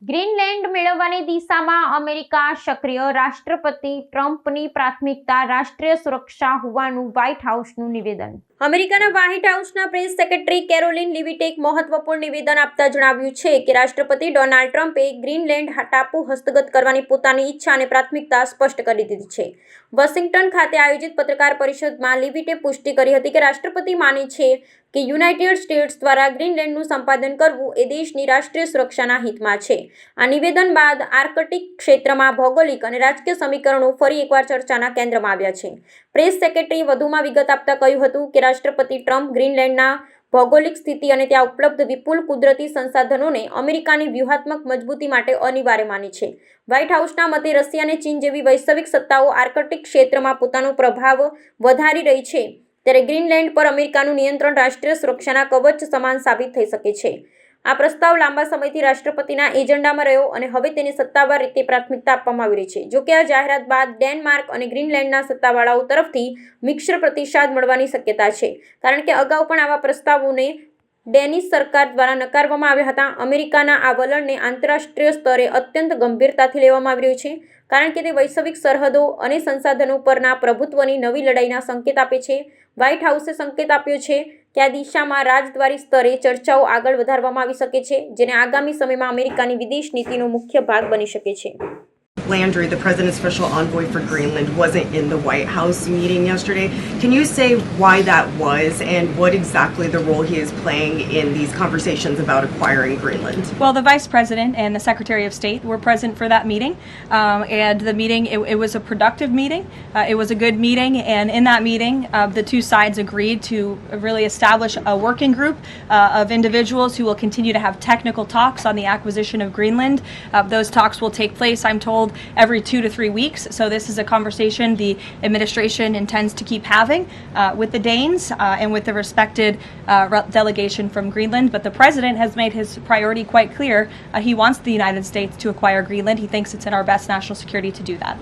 Greenland મેળવવાની દિશામાં America સક્રિય, રાષ્ટ્રપતિ ટ્રમ્પની પ્રાથમિકતા રાષ્ટ્રીય સુરક્ષા હોવાનું વ્હાઇટ હાઉસનું નિવેદન. અમેરિકાના વ્હાઇટ હાઉસના પ્રેસ સેક્રેટરી કેરોલિન લીવિટે એક મહત્વપૂર્ણ નિવેદન આપતા જણાવ્યું છે કે રાષ્ટ્રપતિ ડોનાલ્ડ ટ્રમ્પે ગ્રીનલેન્ડ ટાપુ હસ્તગત કરવાની પોતાની ઈચ્છા અને પ્રાથમિકતા સ્પષ્ટ કરી દીધી છે. વોશિંગ્ટન ખાતે આયોજિત પત્રકાર પરિષદમાં લીવિટે પુષ્ટિ કરી હતી કે રાષ્ટ્રપતિ માને છે કે યુનાઇટેડ સ્ટેટ્સ દ્વારા ગ્રીનલેન્ડનું સંપાદન કરવું એ દેશની રાષ્ટ્રીય સુરક્ષાના હિતમાં છે. આ નિવેદન બાદ આર્કટિક ક્ષેત્રમાં ભૌગોલિક અને રાજકીય સમીકરણો ફરી એકવાર ચર્ચાના કેન્દ્રમાં આવ્યા છે. પ્રેસ સેક્રેટરીએ વધુમાં વિગત આપતા કહ્યું હતું કે રાષ્ટ્રપતિ ટ્રમ્પ ગ્રીનલેન્ડના ભૌગોલિક સ્થિતિ અને ત્યાં ઉપલબ્ધ વિપુલ કુદરતી સંસાધનોને અમેરિકાની વ્યૂહાત્મક મજબૂતી માટે અનિવાર્ય માને છે. વ્હાઇટ હાઉસના મતે રશિયા અને ચીન જેવી વૈશ્વિક સત્તાઓ આર્કટિક ક્ષેત્રમાં પોતાનો પ્રભાવ વધારી રહી છે, ત્યારે ગ્રીનલેન્ડ પર અમેરિકાનું નિયંત્રણ રાષ્ટ્રીય સુરક્ષાના કવચ સમાન સાબિત થઈ શકે છે. આ પ્રસ્તાવ લાંબા સમયથી રાષ્ટ્રપતિના એજન્ડામાં રહ્યો અને હવે તેને સત્તાવાર રીતે પ્રાથમિકતા આપવામાં આવી રહી છે. જોકે આ જાહેરાત બાદ ડેનમાર્ક અને ગ્રીનલેન્ડના સત્તાવાળાઓ તરફથી મિશ્ર પ્રતિસાદ મળવાની શક્યતા છે, કારણ કે અગાઉ પણ આવા પ્રસ્તાવોને ડેનિશ સરકાર દ્વારા નકારવામાં આવ્યા હતા. અમેરિકાના આ વલણને આંતરરાષ્ટ્રીય સ્તરે અત્યંત ગંભીરતાથી લેવામાં આવી રહ્યું છે, કારણ કે તે વૈશ્વિક સરહદો અને સંસાધનો પરના પ્રભુત્વની નવી લડાઈના સંકેત આપે છે. વ્હાઇટ હાઉસે સંકેત આપ્યો છે કે આ દિશામાં રાજદ્વારી સ્તરે ચર્ચાઓ આગળ વધારવામાં આવી શકે છે, જેને આગામી સમયમાં અમેરિકાની વિદેશ નીતિનો મુખ્ય ભાગ બની શકે છે. Landry, the president's special envoy for Greenland, wasn't in the White House meeting yesterday. Can you say why that was and what exactly the role he is playing in these conversations about acquiring Greenland? Well, the Vice President and the Secretary of State were present for that meeting, and the meeting, it was a productive meeting. It was a good meeting, and in that meeting, the two sides agreed to really establish a working group of individuals who will continue to have technical talks on the acquisition of Greenland. Those talks will take place, I'm told, every 2 to 3 weeks. So this is a conversation the administration intends to keep having with the Danes and with the respected delegation from Greenland. But the president has made his priority quite clear. He wants the United States to acquire Greenland. He thinks it's in our best national security to do that.